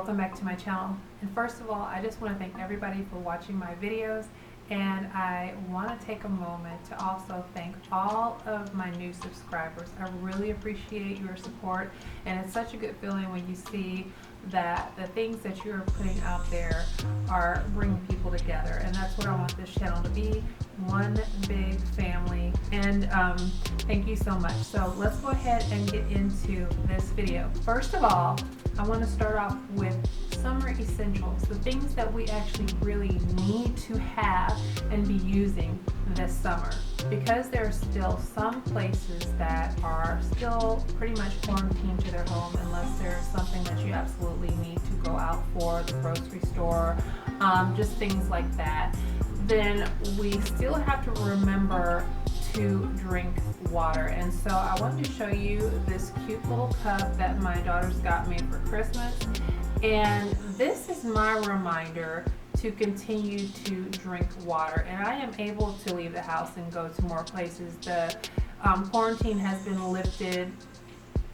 welcome back to my channel. And first of all, I just want to thank everybody for watching my videos, and I want to take a moment to also thank all of my new subscribers. I really appreciate your support, and it's such a good feeling when you see that the things that you're putting out there are bringing people together, and that's what I want this channel to be, one big family. And thank you so much. So let's go ahead and get into this video. First of all, I want to start off with summer essentials, the things that we actually really need to have and be using this summer, because there are still some places that are still pretty much quarantined to their home unless there's something that you absolutely need to go out for, the grocery store, just things like that. Then we still have to remember to drink water. And so I wanted to show you this cute little cup that my daughters got me for Christmas. And this is my reminder to continue to drink water. And I am able to leave the house and go to more places. The quarantine has been lifted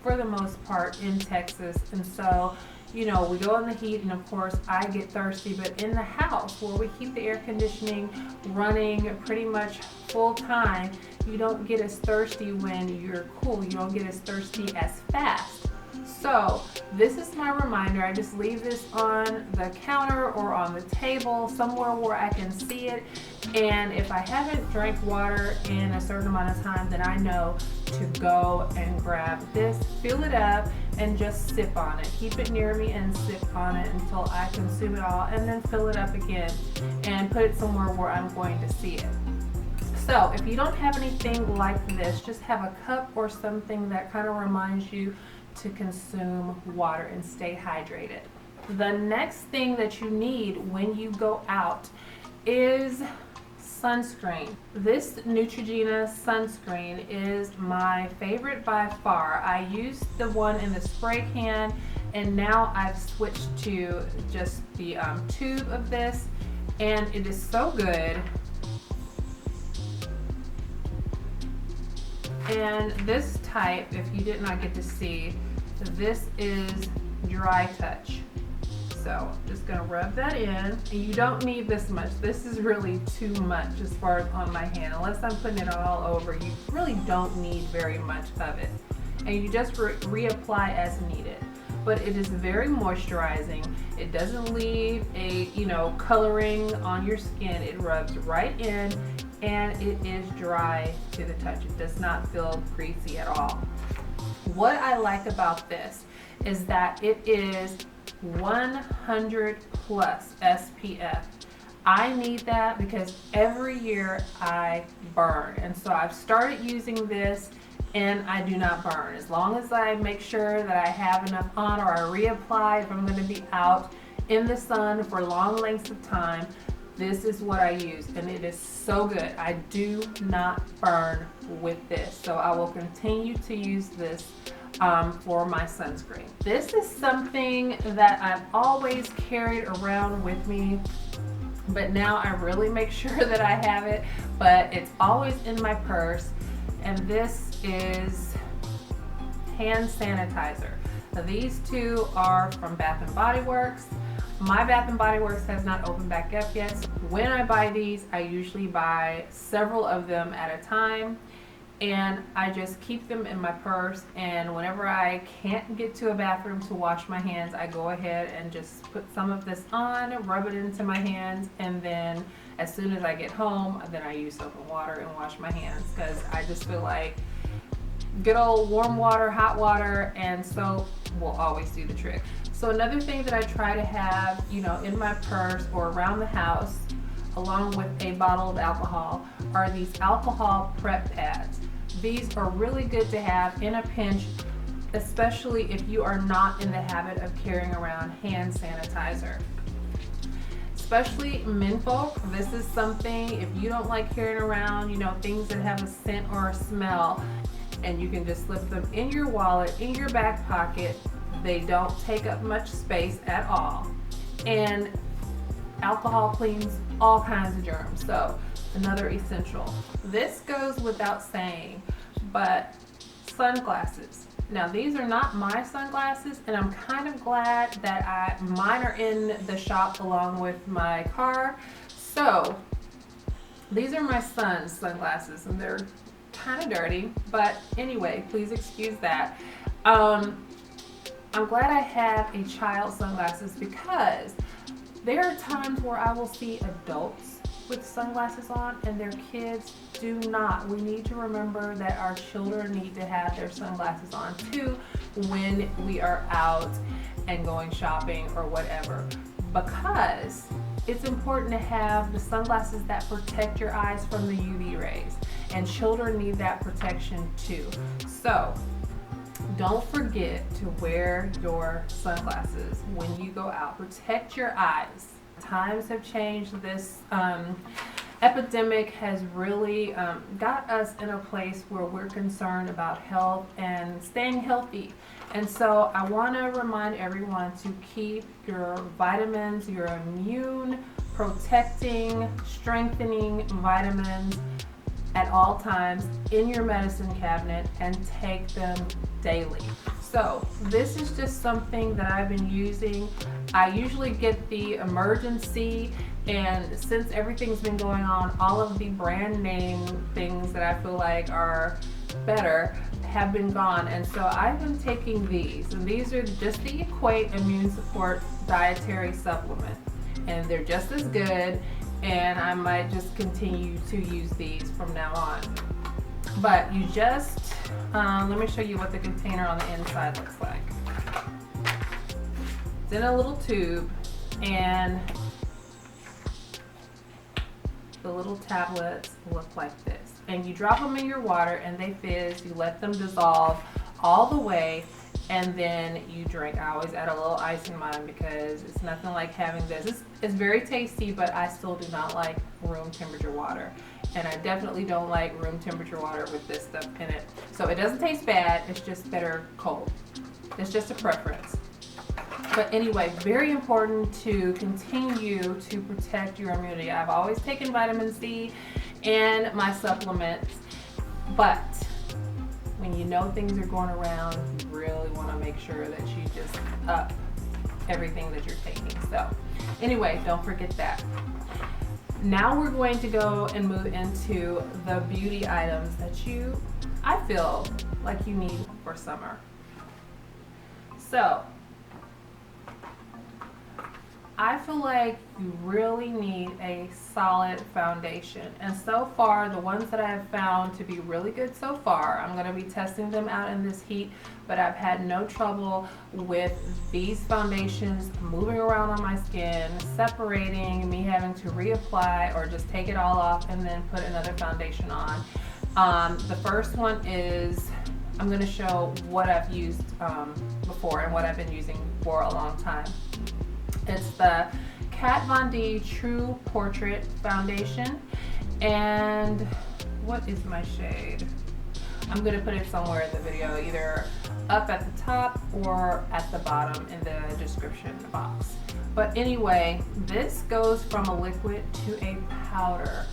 for the most part in Texas. And so, you know, we go in the heat, and of course I get thirsty, but in the house where we keep the air conditioning running pretty much full time, you don't get as thirsty when you're cool. You don't get as thirsty as fast. So this is my reminder. I just leave this on the counter or on the table, somewhere where I can see it. And if I haven't drank water in a certain amount of time, then I know to go and grab this, fill it up, and just sip on it. Keep it near me and sip on it until I consume it all, and then fill it up again and put it somewhere where I'm going to see it. So if you don't have anything like this, just have a cup or something that kind of reminds you to consume water and stay hydrated. The next thing that you need when you go out is sunscreen. This Neutrogena sunscreen is my favorite by far. I used the one in the spray can, and now I've switched to just the tube of this, and it is so good. And this type, if you did not get to see, this is dry touch. So just gonna rub that in, and you don't need this much. This is really too much as far as on my hand. Unless I'm putting it all over, you really don't need very much of it. And you just reapply as needed. But it is very moisturizing. It doesn't leave a, coloring on your skin. It rubs right in, and it is dry to the touch. It does not feel greasy at all. What I like about this is that it is 100 plus SPF. I need that because every year I burn, and so I've started using this and I do not burn. As long as I make sure that I have enough on, or I reapply if I'm going to be out in the sun for long lengths of time, this is what I use, and it is so good. I do not burn with this, so I will continue to use this for my sunscreen. This is something that I've always carried around with me, but now I really make sure that I have it, but it's always in my purse, and this is hand sanitizer. Now, these two are from Bath & Body Works. My Bath & Body Works has not opened back up yet. So when I buy these, I usually buy several of them at a time, and I just keep them in my purse, and whenever I can't get to a bathroom to wash my hands, I go ahead and just put some of this on, rub it into my hands, and then as soon as I get home, then I use soap and water and wash my hands, because I just feel like good old warm water, hot water, and soap will always do the trick. So another thing that I try to have, in my purse or around the house, along with a bottle of alcohol, are these alcohol prep pads. These are really good to have in a pinch, especially if you are not in the habit of carrying around hand sanitizer. Especially menfolk, this is something, if you don't like carrying around, things that have a scent or a smell, and you can just slip them in your wallet, in your back pocket. They don't take up much space at all, and alcohol cleans all kinds of germs. So another essential. This goes without saying, but sunglasses. Now these are not my sunglasses, and I'm kind of glad that mine are in the shop along with my car. So these are my son's sunglasses, and they're kind of dirty, but anyway, please excuse that. I'm glad I have a child's sunglasses because there are times where I will see adults with sunglasses on and their kids do not. We need to remember that our children need to have their sunglasses on too when we are out and going shopping or whatever, because it's important to have the sunglasses that protect your eyes from the UV rays, and children need that protection too. So don't forget to wear your sunglasses when you go out. Protect your eyes. Times have changed. This epidemic has really got us in a place where we're concerned about health and staying healthy. And so I want to remind everyone to keep your vitamins, your immune protecting, strengthening vitamins at all times in your medicine cabinet and take them daily. So this is just something that I've been using. I usually get the emergency, and since everything's been going on, all of the brand name things that I feel like are better have been gone, and so I've been taking these, and these are just the Equate Immune Support Dietary Supplement, and they're just as good, and I might just continue to use these from now on. But you just let me show you what the container on the inside looks like. It's in a little tube, and the little tablets look like this. And you drop them in your water and they fizz. You let them dissolve all the way, and then you drink. I always add a little ice in mine because it's nothing like having this. It's very tasty, but I still do not like room temperature water. And I definitely don't like room temperature water with this stuff in it. So it doesn't taste bad, it's just better cold. It's just a preference. But anyway, very important to continue to protect your immunity. I've always taken vitamin C and my supplements, but when you know things are going around, you really want to make sure that you just up everything that you're taking. So anyway, don't forget that. Now we're going to go and move into the beauty items that I feel like you need for summer. So I feel like you really need a solid foundation, and so far the ones that I have found to be really good so far, I'm going to be testing them out in this heat, but I've had no trouble with these foundations moving around on my skin, separating, me having to reapply or just take it all off and then put another foundation on. The first one is, I'm going to show what I've used before and what I've been using for a long time. It's the Kat Von D True Portrait Foundation, and what is my shade? I'm going to put it somewhere in the video, either up at the top or at the bottom in the description box. But anyway, this goes from a liquid to a powder,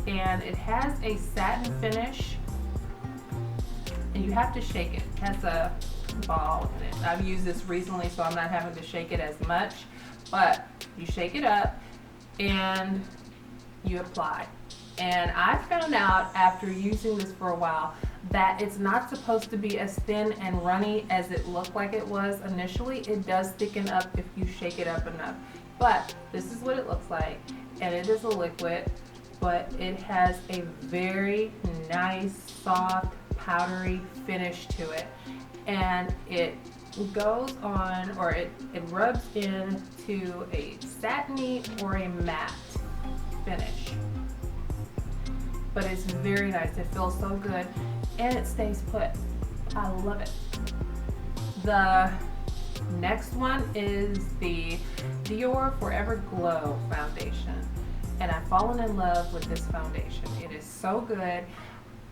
and it has a satin finish, and you have to shake it. It has a ball in it. I've used this recently, so I'm not having to shake it as much, but you shake it up and you apply. And I found out after using this for a while that it's not supposed to be as thin and runny as it looked like it was initially. It does thicken up if you shake it up enough. But this is what it looks like, and it is a liquid, but it has a very nice, soft, powdery finish to it. And it goes on, or it rubs into a satiny or a matte finish. But it's very nice. It feels so good, and it stays put. I love it. The next one is the Dior Forever Glow Foundation, and I've fallen in love with this foundation. It is so good.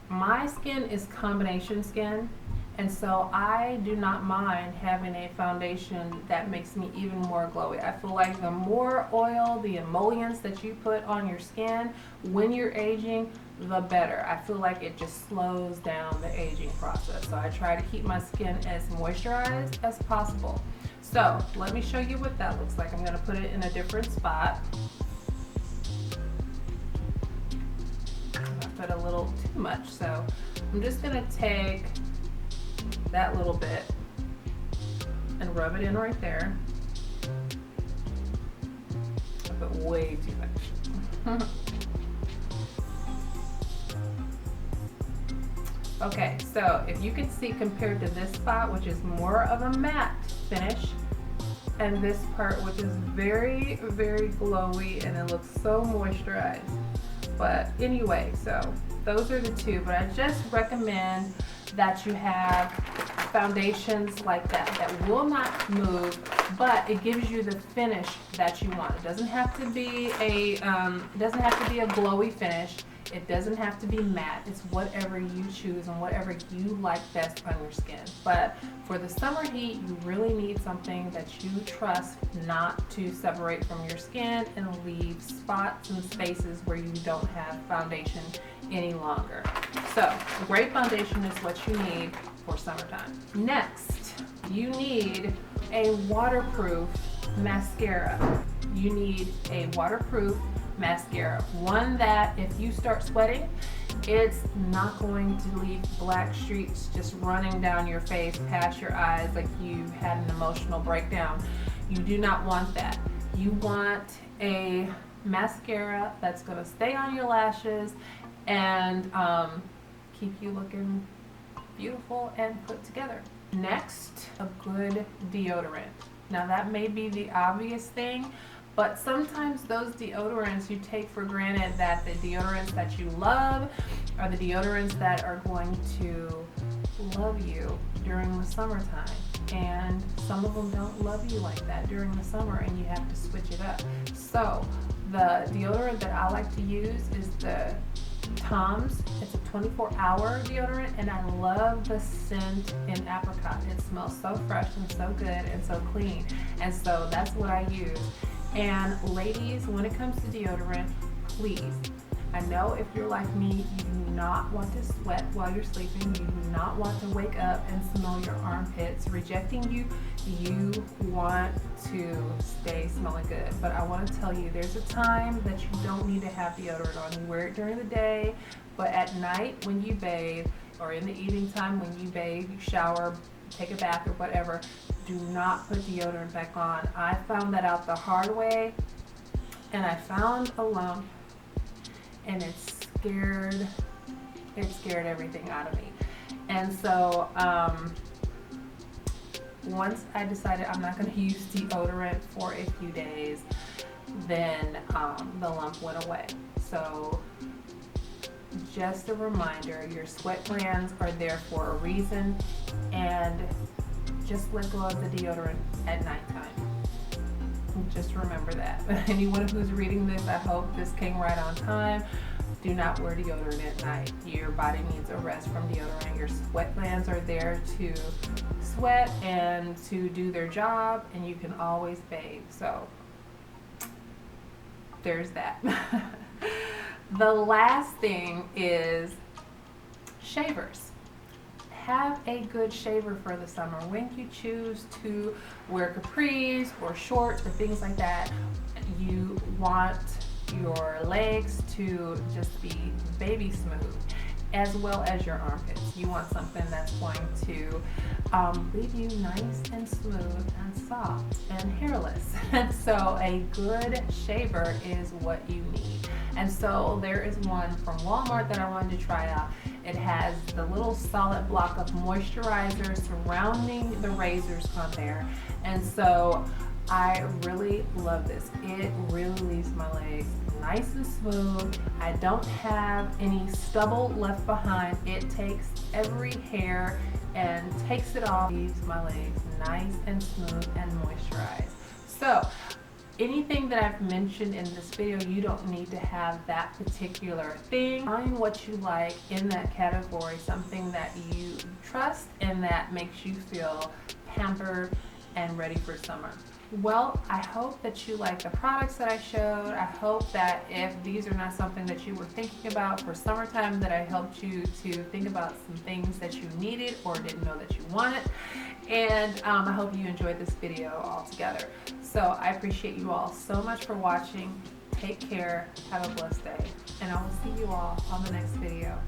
My skin is combination skin, And so I do not mind having a foundation that makes me even more glowy. I feel like the more oil, the emollients that you put on your skin when you're aging, the better. I feel like it just slows down the aging process. So I try to keep my skin as moisturized as possible. So let me show you what that looks like. I'm gonna put it in a different spot. I put a little too much, so I'm just gonna take that little bit and rub it in right there. I put way too much. Okay, so if you can see, compared to this spot, which is more of a matte finish, and this part, which is very, very glowy, and it looks so moisturized. But anyway, so those are the two, but I just recommend that you have foundations like that that will not move, but it gives you the finish that you want. It doesn't have to be a glowy finish. It doesn't have to be matte. It's whatever you choose and whatever you like best on your skin. But for the summer heat, you really need something that you trust not to separate from your skin and leave spots and spaces where you don't have foundation any longer. So a great foundation is what you need for summertime. Next, you need a waterproof mascara. You need a waterproof mascara, one that if you start sweating, it's not going to leave black streaks just running down your face, past your eyes, like you had an emotional breakdown. You do not want that. You want a mascara that's going to stay on your lashes and keep you looking beautiful and put together. Next, a good deodorant. Now that may be the obvious thing, but sometimes those deodorants you take for granted that the deodorants that you love are the deodorants that are going to love you during the summertime. And some of them don't love you like that during the summer, and you have to switch it up. So the deodorant that I like to use is the Tom's. It's a 24-hour deodorant, and I love the scent in apricot. It smells so fresh and so good and so clean, and so that's what I use. And ladies, when it comes to deodorant, please, I know if you're like me, you do not want to sweat while you're sleeping. You do not want to wake up and smell your armpits rejecting you. You want to stay smelling good. But I want to tell you, there's a time that you don't need to have deodorant on. You wear it during the day, but at night when you bathe, or in the evening time when you bathe, you shower, take a bath or whatever, do not put deodorant back on. I found that out the hard way, and I found a lump, and it scared everything out of me. And so once I decided I'm not going to use deodorant for a few days, then the lump went away. So just a reminder, your sweat glands are there for a reason, and just let go of the deodorant at nighttime. Just remember that. Anyone who's reading this, I hope this came right on time. Do not wear deodorant at night. Your body needs a rest from deodorant. Your sweat glands are there to sweat and to do their job, and you can always bathe. So there's that. The last thing is shavers. Have a good shaver for the summer. When you choose to wear capris or shorts or things like that, you want your legs to just be baby smooth, as well as your armpits. You want something that's going to leave you nice and smooth and soft and hairless. And so a good shaver is what you need. And so there is one from Walmart that I wanted to try out. It has the little solid block of moisturizer surrounding the razors on there. And so I really love this. It really leaves my legs nice and smooth. I don't have any stubble left behind. It takes every hair and takes it off, leaves my legs nice and smooth and moisturized. So anything that I've mentioned in this video, you don't need to have that particular thing. Find what you like in that category, something that you trust and that makes you feel pampered and ready for summer. Well, I hope that you like the products that I showed. I hope that if these are not something that you were thinking about for summertime, that I helped you to think about some things that you needed or didn't know that you wanted. And I hope you enjoyed this video altogether. So I appreciate you all so much for watching. Take care, have a blessed day, and I will see you all on the next video.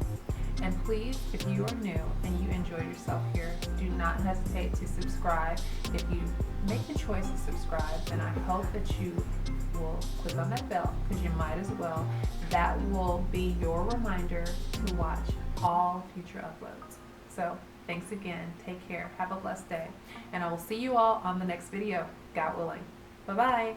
And please, if you are new and you enjoy yourself here, do not hesitate to subscribe. If you make the choice to subscribe, then I hope that you will click on that bell, because you might as well. That will be your reminder to watch all future uploads. So thanks again, take care, have a blessed day, and I will see you all on the next video, God willing. Bye-bye.